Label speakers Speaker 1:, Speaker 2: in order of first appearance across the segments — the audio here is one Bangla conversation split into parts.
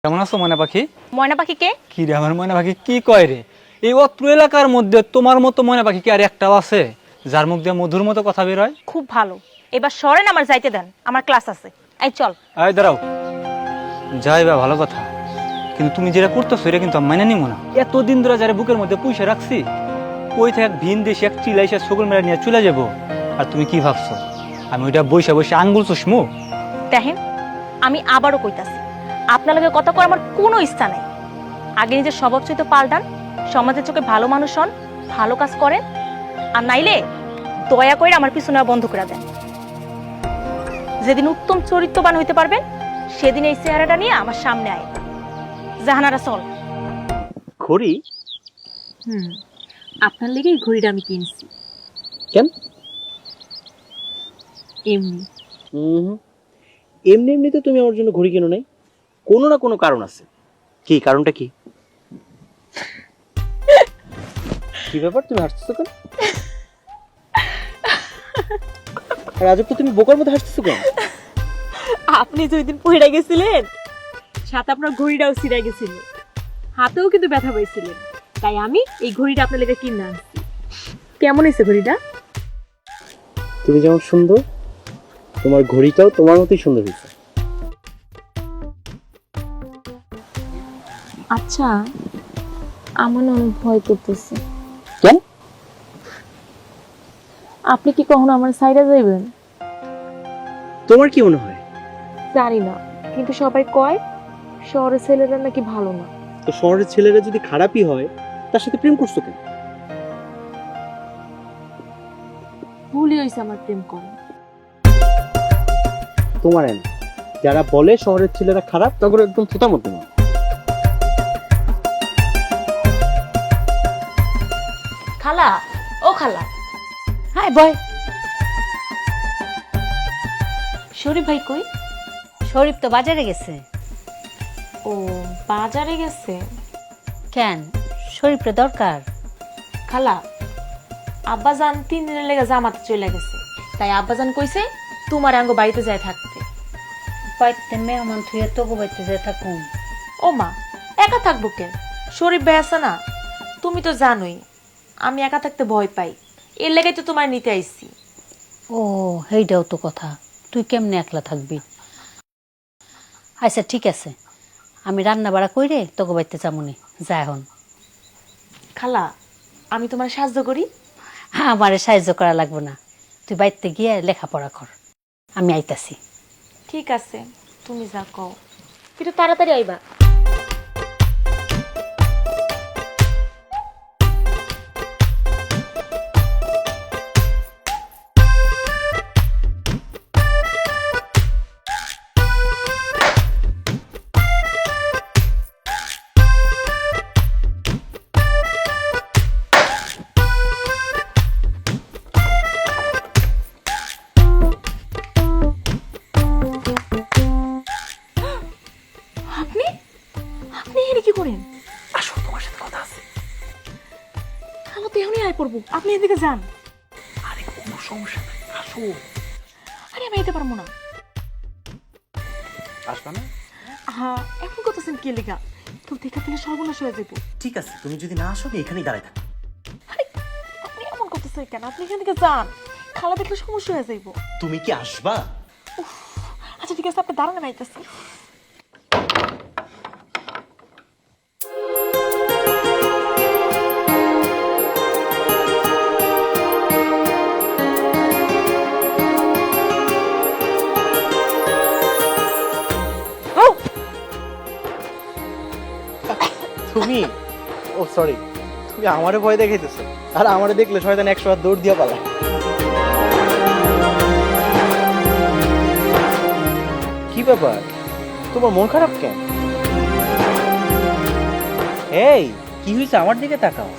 Speaker 1: কেমন আছো ময়না পাখি?
Speaker 2: ময়না পাখি কে?
Speaker 1: কি রে আমার ময়না পাখি কি কয় রে? এই অত্র এলাকার মধ্যে তোমার মতো ময়না পাখি কি আর একটাও আছে যার মুখ দিয়ে মধুর মতো কথা বের হয়?
Speaker 2: খুব ভালো, এবার সরেন, আমার যাইতে দেন, আমার ক্লাস আছে। এই চল।
Speaker 1: এই দাঁড়াও, যাই বা ভালো কথা, কিন্তু তুমি যেটা করতেছো এটা কিন্তু আমি মাইনে নিব না। এতদিন ধরে যারা বুকের মধ্যে পুষে রাখছি, ওই থেকে ভিন দেশে এক চিলাইসা সকল মেলা নিয়ে চলে যাবো, আর তুমি কি ভাবছো আমি ওইটা বসে বসে আঙ্গুল চুষমু?
Speaker 2: দেখেন, আমি আবারও কইতাছি, আপনার লগে কথা করার আমার কোনো ইচ্ছা নাই। আগে নিজের স্বভাব চরিত্র পাল্টান, সমাজের চোখে ভালো মানুষ হন, ভালো কাজ করেন, আর নাইলে দয়া করে আমার পিছনে বন্ধ করে দেন। যেদিন উত্তম চরিত্রবান হইতে পারবেন সেদিন এই চেহারাটা নিয়ে আমার সামনে আয়। জাহানারা চল।
Speaker 3: ঘড়ি?
Speaker 2: আপনার লেগে এই ঘড়িটা আমি কিনছি।
Speaker 3: কেন?
Speaker 2: এমনি।
Speaker 3: এমনি এমনি তো তুমি আমার জন্য ঘড়ি কেনো নাই, কোনো না কোনো কারণ আছে। কি কারণটা কি? কি ব্যাপার, তুমি হাসতেছো কেন? আর আজব তো, তুমি বোকার মতো হাসতেছো কেন?
Speaker 2: আপনি যে ওই দিন পড়ে গেছিলেন, সাথে আপনার ঘড়িটাও ছিঁড়ে গেছিল, হাতেও কিন্তু ব্যথা পাইছিলেন, তাই আমি এই ঘড়িটা আপনার লেগে কিনে আনছি। কেমন হয়েছে ঘড়িটা?
Speaker 3: তুমি যেমন সুন্দর, তোমার ঘড়িটাও তোমার মতোই সুন্দর হয়েছে।
Speaker 2: আচ্ছা, আমার না অনেক ভয় করতেছে।
Speaker 3: কেন?
Speaker 2: আপনি কি কখনো আমার সাইডে যাইবেন?
Speaker 3: তোমার কি মনে হয়?
Speaker 2: জানি না, কিন্তু সবাই কয় শহরের ছেলেরা নাকি ভালো না।
Speaker 3: তো শহরের ছেলেরা যদি খারাপই হয়, তার সাথে প্রেম করছো কেন?
Speaker 2: ভুলই হয়েছে আমার প্রেম করা।
Speaker 3: তোমার এন যারা বলে শহরের ছেলেরা খারাপ, তখন একদম ফোঁটা মতো না।
Speaker 2: খালা, ও খালা, হাই বয়। শরীফ ভাই কই?
Speaker 4: শরীফ তো বাজারে গেছে।
Speaker 2: ও, বাজারে গেছে।
Speaker 4: কেন, শরীফের দরকার?
Speaker 2: খালা, আব্বাজান 3 দিনের লেগে জামাতে চলে গেছে, তাই আব্বাজান কইছে তোমার আঙ্গ বাড়িতে যায় থাকতে।
Speaker 4: বাইতে মেহমান থুয়ে তোকে বাইতে যে থাকুন।
Speaker 2: ও মা, একা থাকবো কেন? শরীফ ভাই আছে না? তুমি তো জানোই আমি একা থাকতে ভয় পাই, এর লেগে তো তোমার নিতে আইছি।
Speaker 4: ও, হেইটাও তো কথা, তুই কেমনে একলা থাকবি? আচ্ছা ঠিক আছে, আমি রান্না বাড়া কইরে তোকে বাইতে যামুনি, যা এখন।
Speaker 2: খালা, আমি তোমার সাহায্য করি?
Speaker 4: আমারে সাহায্য করা লাগবে না, তুই বাইতে গিয়ে লেখাপড়া কর, আমি আইতাছি।
Speaker 2: ঠিক আছে, তুমি যা কও, কিন্তু তাড়াতাড়ি আইবা। আপনি আপনি এখানে কি করেন?
Speaker 3: আসো, তোমার সাথে কথা আছে।
Speaker 2: আমি তো এখনই আয় পড়বো, আপনি এদিকে যান।
Speaker 3: আরে কোনো সমস্যা নাই, আসো।
Speaker 2: আরে আমি যেতে পারবো না।
Speaker 3: আসবা না?
Speaker 2: হ্যাঁ, এখন করতেছেন কি লেগা? কেউ দেখা পেলে সর্বনাশ হয়ে যাবো।
Speaker 3: ঠিক আছে, তুমি যদি না আসো, আমি এখানেই দাঁড়ায় থাকো।
Speaker 2: আরে আপনি এমন করতেছেন কেন? আপনি এখান থেকে যান, খালা দেখলে সমস্যা হয়ে যাইবো।
Speaker 3: তুমি কি আসবা?
Speaker 2: আচ্ছা ঠিক আছে, আপনি দাঁড়ান, আমি আইতাছি।
Speaker 3: তুমি? ও সরি, তুমি আমারে ভয় দেখাইতেছো, আর আমারে দেখলে শয়তান 100 হাত দৌড় দিয়া পালায়। কি ব্যাপার, তোমার মন খারাপ কেন? এই কি হয়েছে, আমার দিকে তাকাও।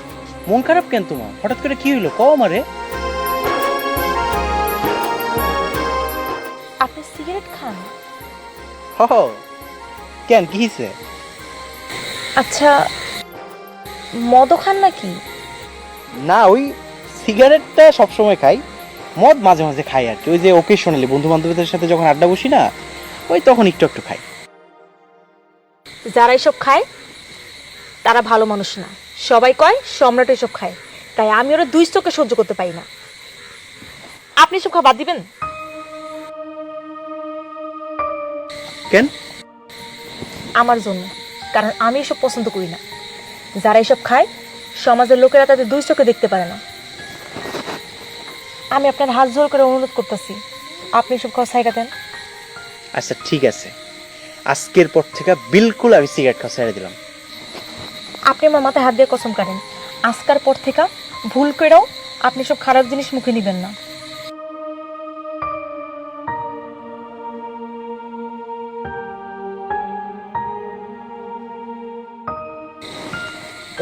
Speaker 3: মন খারাপ কেন তোমার? হঠাৎ করে কি হইলো, কও আমারে।
Speaker 2: আপনি সিগারেট খান?
Speaker 3: হ, কেন, কি হয়েছে?
Speaker 2: আচ্ছা, মদও খান নাকি?
Speaker 3: না, ওই সিগারেটটা সবসময় খাই, মদ মাঝে মাঝে খাই আর কি, ওই যে ওকেশনালি বন্ধু বান্ধবদের সাথে যখন আড্ডা বসি না, ওই তখন একটু একটু খাই।
Speaker 2: যারা এসব খায় তারা ভালো মানুষ না। সবাই কয় সম্রাট এসব খায়, তাই আমি ওরা দুই চোখে সহ্য করতে পারি না। আপনি এসব খাওয়া বাদ দিবেন?
Speaker 3: কেন?
Speaker 2: আমার জন্য, কারণ আমি এসব পছন্দ করি না। যারা এসব খায় সমাজের লোকেরা তাদের দুই চোখে দেখতে পারে না। আমি আপনার হাত জোর করে অনুরোধ করতেছি, আপনি এসব খাওয়া ছাইড়া দেন।
Speaker 3: আচ্ছা ঠিক আছে, আজকের পর থেকে বিলকুল আমি সিগারেট খাওয়া ছেড়ে দিলাম।
Speaker 2: আপনি আমার মাথায় হাত দিয়ে কসম কাটেন, আজকার পর থেকে ভুল করেও আপনি সব খারাপ জিনিস মুখে নিবেন না।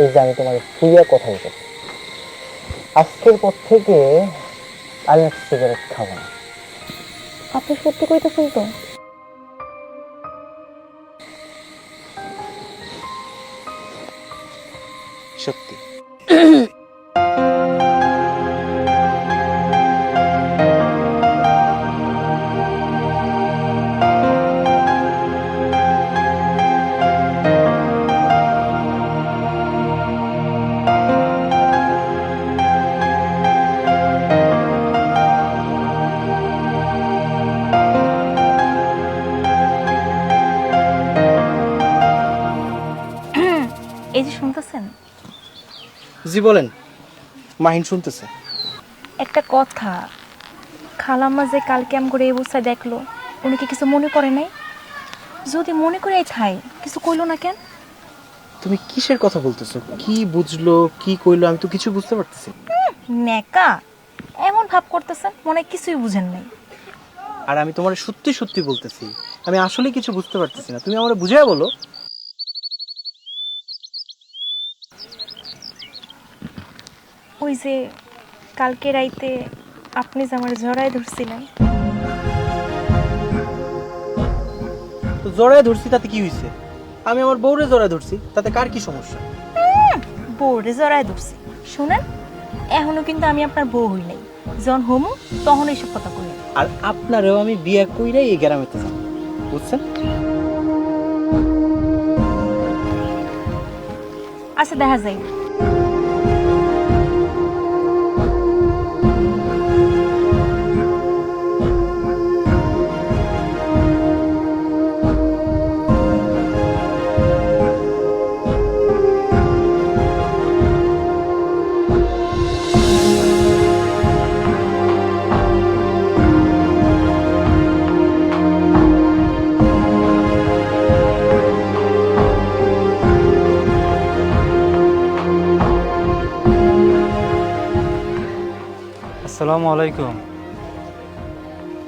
Speaker 3: এই যে আমি তোমার ফুইয়া কথা বলতেছি, আজকের পর থেকে আমি আর সিগারেট খাবো না।
Speaker 2: আপনি সত্যি কইতেছেন তো?
Speaker 3: সত্যি।
Speaker 2: এই যে শুনতেছেন,
Speaker 3: জি বলেন। মাহিন শুনতেছে।
Speaker 2: একটা কথা, খালাম্মা যে কালকে আম করে এই অবস্থায় দেখলো, উনি কি কিছু মনে করে নাই? যদি মনে করে থাই কিছু কইলো না কেন?
Speaker 3: তুমি কিসের কথা বলতেছো? কি বুঝলো, কি কইলো, আমি তো কিছু বুঝতে পারতেছি।
Speaker 2: নেকা এমন ভাব করতেছেন মনে হয় কিছুই বুঝেন নাই।
Speaker 3: আর আমি তোমার সত্যি সত্যি বলতেছি, আমি আসলে কিছু বুঝতে পারতেছি না। তুমি আমারে বুঝাইয়া বলো।
Speaker 2: ওই যে কালকে রাইতে আপনি যে আমার জড়ায় ধরছিলেন।
Speaker 3: তো জড়ায় ধরছি তাতে কি হয়েছে? আমি আমার বউরে জড়ায় ধরছি, তাতে কার কি সমস্যা?
Speaker 2: বউরে জড়ায় ধরছি শুনেন, এখনো কিন্তু আমি আপনার বউ হই নাই। যখন হোমু তখন এইসব কথা কই।
Speaker 3: আর আপনারেও আমি বিয়ে কইরাই এই গ্রামেতে যাব, বুঝছেন?
Speaker 2: আচ্ছা দেখা যায়।
Speaker 1: আসসালামু আলাইকুম।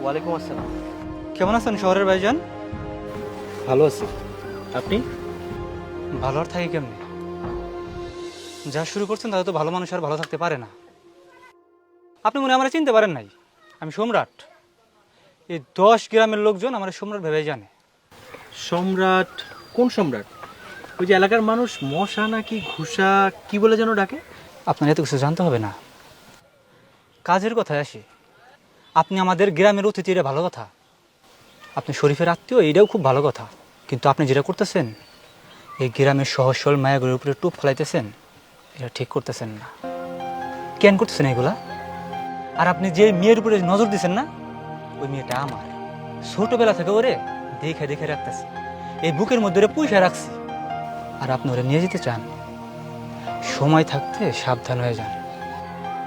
Speaker 3: ওয়ালাইকুম আসসালাম।
Speaker 1: কেমন আছেন শহরের ভাইজান?
Speaker 3: ভালো আছি, আপনি?
Speaker 1: ভালো আর থাকি কেমনি? যা শুরু করছেন তাহলে তো ভালো মানুষ আর ভালো থাকতে পারে না। আপনি মনে হয় আমার চিনতে পারেন নাই, আমি সম্রাট। এই 10 গ্রামের লোকজন আমার সম্রাট ভেবে জানে।
Speaker 3: সম্রাট? কোন সম্রাট? ওই যে এলাকার মানুষ মশা নাকি ঘুষা কি বলে যেন ডাকে?
Speaker 1: আপনার এত কিছু জানতে হবে না, কাজের কথায় আসি। আপনি আমাদের গ্রামের অতিথি, এটা ভালো কথা। আপনি শরীফের আত্মীয়, এটাও খুব ভালো কথা। কিন্তু আপনি যেটা করতেছেন, এই গ্রামের সহজ সরল মায়াগুলোর উপরে টুপ ফেলাইতেছেন, এটা ঠিক করতেছেন না। কেন করতেছেন এগুলা? আর আপনি যে মেয়ের উপরে নজর দিচ্ছেন না, ওই মেয়েটা আমার। ছোটবেলা থেকে ওরে দেখে দেখে রাখতেছি, এই বুকের মধ্যে ওরে পয়সা রাখছি। আর আপনি ওরে নিয়ে যেতে চান, সময় থাকতে সাবধান হয়ে যান।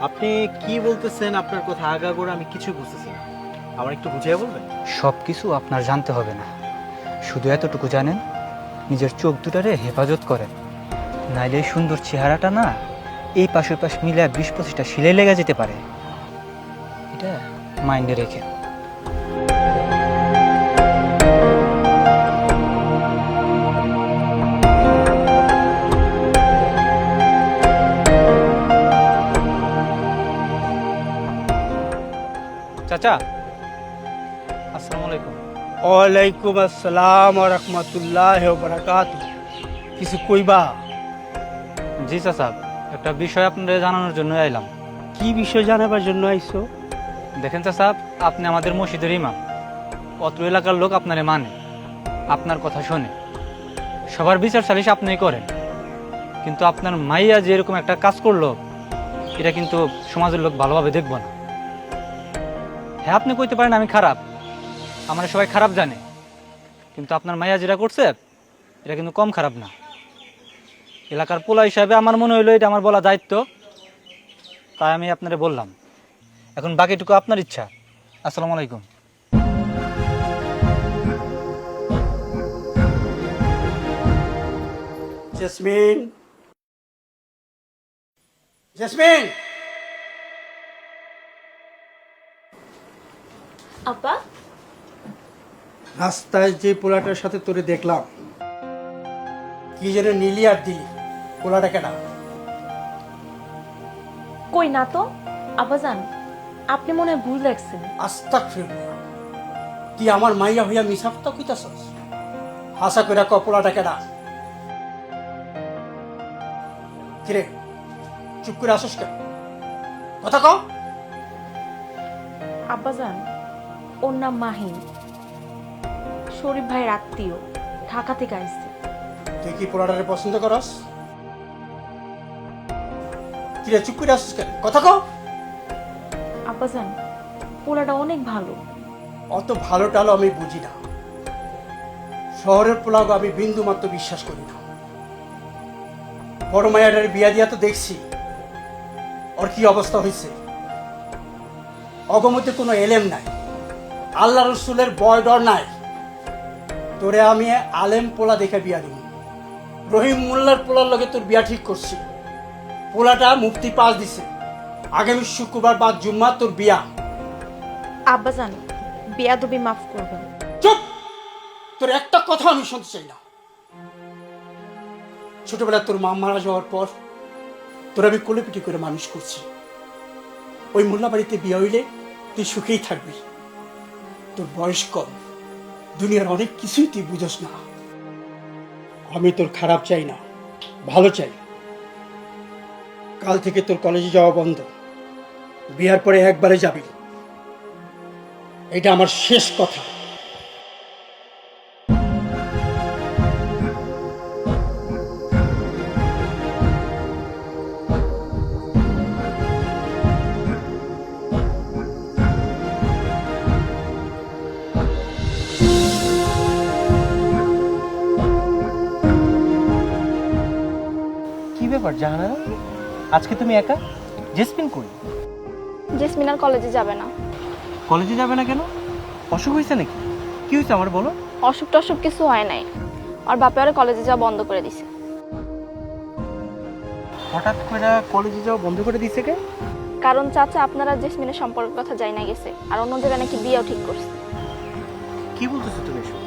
Speaker 3: আপনি কি বলতেছেন? আপনার কথা আগাগোড়া আমি কিছু বুঝতেছি না, আমার একটু বুঝিয়ে বলবেন?
Speaker 1: সব কিছু আপনার জানতে হবে না, শুধু এতটুকু জানেন, নিজের চোখ দুটারে হেফাজত করেন, নাইলে এই সুন্দর চেহারাটা না এই পাশের পাশ মিলে 20-25টা সিলাই লেগে যেতে পারে। এটা মাইন্ডে রেখে। চাচা, আসসালামু আলাইকুম।
Speaker 5: ওয়ালাইকুম আসসালাম ওয়া রাহমাতুল্লাহি ওয়া বারাকাতুহু। কিছু কইবা?
Speaker 1: জি চাচা, একটা বিষয় আপনাদের জানানোর জন্য আইলাম।
Speaker 5: কি বিষয় জানাবার জন্য আইছো?
Speaker 1: দেখেন চাচা, আপনি আমাদের মসজিদের ইমাম। অত্র এলাকার লোক আপনারে মানে, আপনার কথা শোনে। সবার বিচার সালিশ আপনিই করেন, কিন্তু আপনার মাইয়া যে এরকম একটা কাজ করলো এটা কিন্তু সমাজের লোক ভালোভাবে দেখব না। হ্যাঁ, আপনি কইতে পারেন আমি খারাপ, আমরা সবাই খারাপ জানে, কিন্তু আপনার মাইয়া যেটা করছে এটা কিন্তু কম খারাপ না। এলাকার পোলা হিসাবে আমার মনে হইলো এটা আমার বলা দায়িত্ব, তাই আমি আপনারে বললাম। এখন বাকিটুকু আপনার ইচ্ছা। আসসালামু আলাইকুম।
Speaker 5: জেসমিন, জেসমিন,
Speaker 2: আব্বা,
Speaker 5: রাস্তায় যে পোলাটার সাথে তোরে দেখলাম, কি যেন নীলি আর দিলি, পোলাটা কেনা?
Speaker 2: কই না তো আব্বাজান, আপনি মনে হয় ভুল দেখছেন।
Speaker 5: আস্তাগফিরুল্লাহ, তুই আমার মাইয়া হইয়া মিছাফতা কইতাছস? হাসা কইরা ক পোলাটা কেনা? কিরে চুপ করে আসস কেন? কথা ক।
Speaker 2: আব্বাজান, ওর নাম মাহিন, শরীফ ভাইয়ের আত্মীয়, ঢাকা থেকে আসছে।
Speaker 5: তুই কি পোলাটারে পছন্দ করস? কিরে চুপ করে আসস কেন? কথা ক।
Speaker 2: আব্বাজান, পোলাটা অনেক ভালো।
Speaker 5: অত ভালো টালো আমি বুঝি না। শহরের পোলাগো আমি বিন্দু মাত্র বিশ্বাস করি না। বড় মায়াটার বিয়া দিয়া তো দেখছি ওর কি অবস্থা হয়েছে। অগমতে কোনো এলেম নাই, আল্লাহ রসুলের বয় ডর নাই। তোরে আমি আলেম পোলা দেখে বিয়া দিব। রহিম মোল্লার পোলার লগে তোর বিয়া ঠিক করছি। পোলাটা মুফতি পাস দিছে, আগামী শুক্রবার বাদ জুম্মা তোর বিয়া।
Speaker 2: আব্বাজান, বেয়াদবি মাফ করবেন।
Speaker 5: চুপ! তোর একটা কথা আমি শুনতে চাই না। ছোটবেলায় তোর মা মারা যাওয়ার পর তোর আমি কোলেপিটি করে মানুষ করছি। ওই মোল্লা বাড়িতে বিয়ে হইলে তুই সুখেই থাকবি। তোর বয়স কম, দুনিয়ার অনেক কিছুই তুই বুঝস না। আমি তোর খারাপ চাই না, ভালো চাই। কাল থেকে তোর কলেজে যাওয়া বন্ধ, বিয়ার পরে একবারে যাবি। এটা আমার শেষ কথা।
Speaker 3: কি ব্যাপার জাহানারা, আজকে তুমি একা? জেসমিন কই?
Speaker 6: জেসমিন আর কলেজে যাবে না।
Speaker 3: কলেজে যাবে না কেন? অসুখ হয়েছে নাকি? কি হয়েছে আমার বলো।
Speaker 6: অসুখ টসুখ কিছু হয় নাই, আর বাপে আরে কলেজে যাওয়া বন্ধ করে দিছে।
Speaker 3: হঠাৎ করে কলেজে যাওয়া বন্ধ করে দিছে কে?
Speaker 6: কারণ চাচা আপনারা জেসমিনের সম্পর্কের কথা জাই না গেছে, আর অন্য জায়গায় নাকি বিয়েও ঠিক করছে।
Speaker 3: কি বলতেছো তুমি এসব?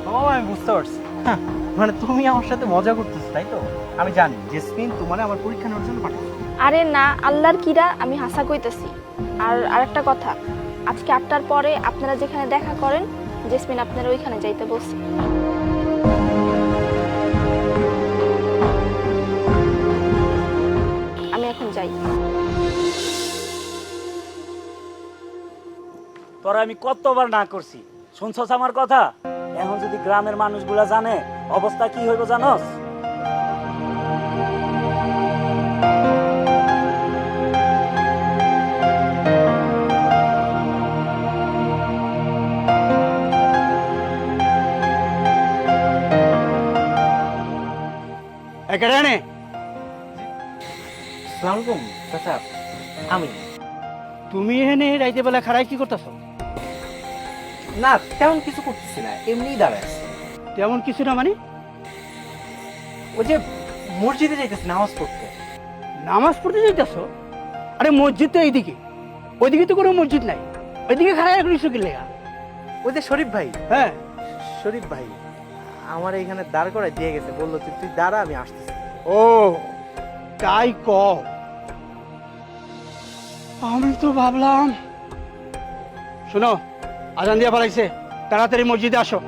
Speaker 3: বাবা আমি বুঝতে পারছি। হ্যাঁ, মানে তুমি আমার সাথে মজা করতেছো তাই তো? আমি জানি জেসমিন তোমার আমার পরীক্ষা নেওয়ার জন্য পাঠাচ্ছে।
Speaker 6: আরে না, আল্লাহর কিরা, আমি হাসা কইতেছি। আর আরেকটা কথা, আজকে 8টার পরে আপনারা যেখানে দেখা করেন জেসমিন আপনারা ওইখানে যাইতে বলছে। আমি এখন যাই।
Speaker 7: তোরা আমি কতবার না করছি, শুনছস আমার কথা? এখন যদি গ্রামের মানুষগুলা জানে অবস্থা কি হইব জানস?
Speaker 5: এখানে
Speaker 3: আসসালামু আলাইকুম চাচা। আমি
Speaker 5: তুমি এখানে রাইতে বেলা খাড়াই কি করতেছ?
Speaker 3: না তেমন কিছু করতেছি না, এমনিই দাঁড়ায় আছি।
Speaker 5: তেমন কিছু না মানে?
Speaker 3: ওই যে মসজিদে যাইতেছি নামাজ পড়তে।
Speaker 5: নামাজ পড়তে যাইতেছ? আরে মসজিদ তো এইদিকে, ওইদিকে তো কোনো মসজিদ নাই। ওইদিকে খাড়াই এখন ইস্যু কি লেগা?
Speaker 3: ওই যে শরীফ ভাই,
Speaker 5: হ্যাঁ,
Speaker 3: শরীফ ভাই আমার এইখানে দাঁড় করায় দিয়ে গেছে, বললো তুই দাঁড়া আমি আসতেছি।
Speaker 5: ও তাই ক। আমি তো ভাবলাম। শোনো, আজান দিয়া ফেলাইছে, তাড়াতাড়ি মসজিদে আসো।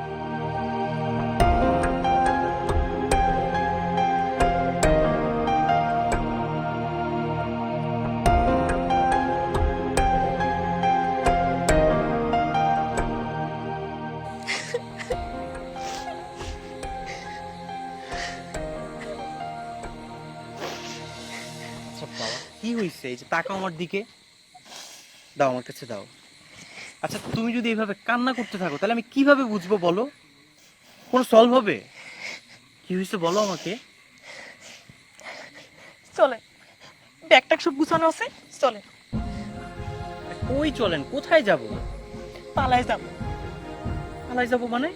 Speaker 3: কি হয়েছে? এই যে তাকাও আমার দিকে, দাও আমার কাছে দাও। আচ্ছা তুমি যদি এইভাবে কান্না করতে থাকো তাহলে আমি কিভাবে বুঝবো বলো? কোনো সলভ হবে? কি হয়েছে বলো আমাকে।
Speaker 2: চলেন, ব্যাগটা সব গুছানো আছে, চলেন
Speaker 3: কই চলেন? কোথায় যাব?
Speaker 2: পালাই যাবো।
Speaker 3: পালাই যাবো মানে?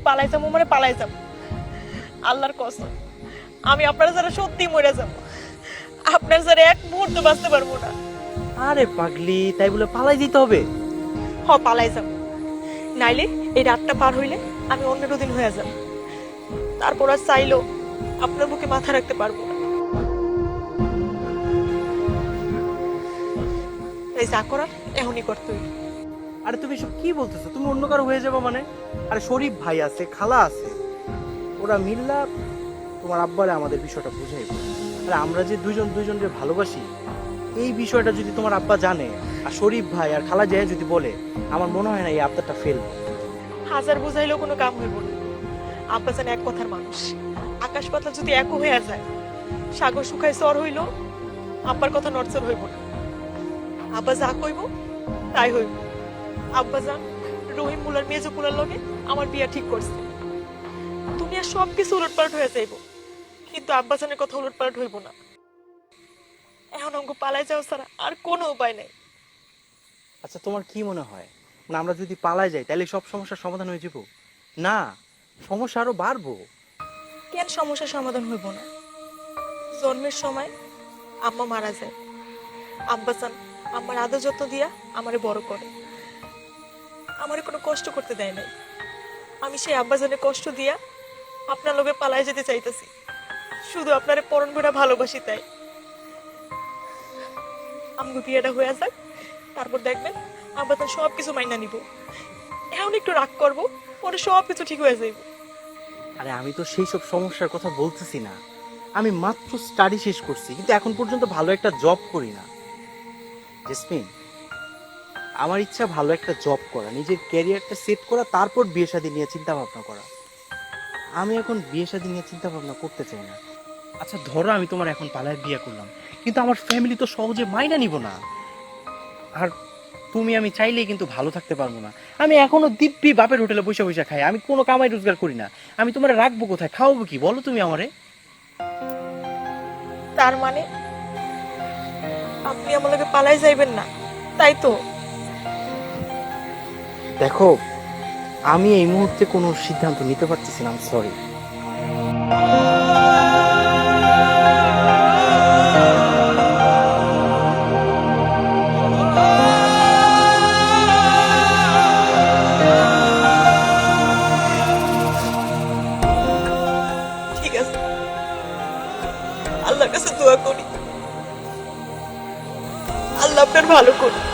Speaker 2: পালাই যাবো মানে পালাই যাবো। আল্লাহর কসম, আমি আপনার যারা সত্যি মরে যাব, আপনার যারা এক মুহূর্ত বাঁচতে পারবো না।
Speaker 3: আরে পাগলি, তাই বলে পালাই যেতে হবে?
Speaker 2: পালাই যাব, নাইলে এই রাতটা পার হইলে আমি অন্যের দিন হয়ে যাব। তারপর আর চাইলেও আপনার বুকে মাথা রাখতে পারবো না। তাই যা করার এখনই করতে হইবে।
Speaker 3: আরে তুমি এসব কি বলতেছো? তুমি অন্য কারো হয়ে যাবো মানে? আরে শরীফ ভাই আছে, খালা আছে, ওরা মিল্লা তোমার আব্বারে আমাদের বিষয়টা বুঝাইবে। আরে আমরা যে দুইজনকে ভালোবাসি এই বিষয়টা যদি তোমার আব্বা জানে, আর শরীফ ভাই আর খালা যায় যদি বলে, আমার মনে হয় না এই আব্বাটা ফেল।
Speaker 2: হাজার বুঝাইলেও কোনো কাম হইব না। আব্বা জান এক কথার মানুষ, আকাশ পাতাল যদি এক হয়ে যায়, সাগর শুকায় চর হইল, আব্বার কথা নড়চড় হইব না। আব্বা যা কইব তাই হইব। আব্বা জান রহিম মুলার মেজো পুলার লগে আমার বিয়া ঠিক করছে। দুনিয়া সব কিছু উলটপালট হয়ে যাইব, কিন্তু আব্বা জানের কথা উলটপালট হইব না। এখন অঙ্গ পালাই যাও ছাড়া আর কোনো উপায় নাই।
Speaker 3: আচ্ছা তোমার কি মনে হয় না আমরা যদি পালাই যাই তাহলে সব সমস্যার সমাধান হয়ে যাব? না, সমস্যা আরো বাড়বো।
Speaker 2: কেন সমস্যার সমাধান হইব না? জন্মের সময় আম্মা মারা যায়, আব্বাসান আমার আদর যত্ন দিয়া আমারে বড় করে, আমারে কোনো কষ্ট করতে দেয় নাই। আমি সেই আব্বাজানের কষ্ট দিয়া আপনার লোকে পালাই যেতে চাইতেছি, শুধু আপনারে পরণ ভরা ভালোবাসি তাই। আমগো বিয়েটা হয়ে যাক, তারপর দেখবেন আব্বাসান সব কিছু মাইনা নিব। এখন একটু রাগ করবো, পরে সব কিছু ঠিক হয়ে যাইব।
Speaker 3: আরে আমি তো সেই সব সমস্যার কথা বলতেছি না, আমি মাত্র স্টাডি শেষ করছি, কিন্তু এখন পর্যন্ত ভালো একটা জব করি না। জেসমিন, আমার ইচ্ছা ভালো একটা জব করা, নিজের ক্যারিয়ারটা সেট করা, তারপর বিয়ে শাদী নিয়ে চিন্তা ভাবনা করা। আমি এখন বিয়ে শাদী নিয়ে চিন্তা ভাবনা করতে চাই না। আচ্ছা ধরো আমি তোমার এখন পালায় বিয়ে করলাম, কিন্তু আমার ফ্যামিলি তো সহজে মাইনা নিব না। আর তুমি আমি চাইলেই কিন্তু ভালো থাকতে পারবো না। আমি এখনো দিব্যি বাপের হোটেলে বসে বসে খাই, আমি কোনো কামাই রোজগার করি না। আমি তোমার রাখবো কোথায়, খাওয়াবো কি বলো তুমি আমারে?
Speaker 2: তার মানে আপনি আমার লোকে পালাই যাইবেন না, তাই তো?
Speaker 3: দেখো, আমি এই মুহূর্তে কোনো সিদ্ধান্ত নিতে পারতেছি না, সরি।
Speaker 2: ঠিক আছে, আল্লাহর কাছে দোয়া করি আল্লাহ আপনার ভালো করুন।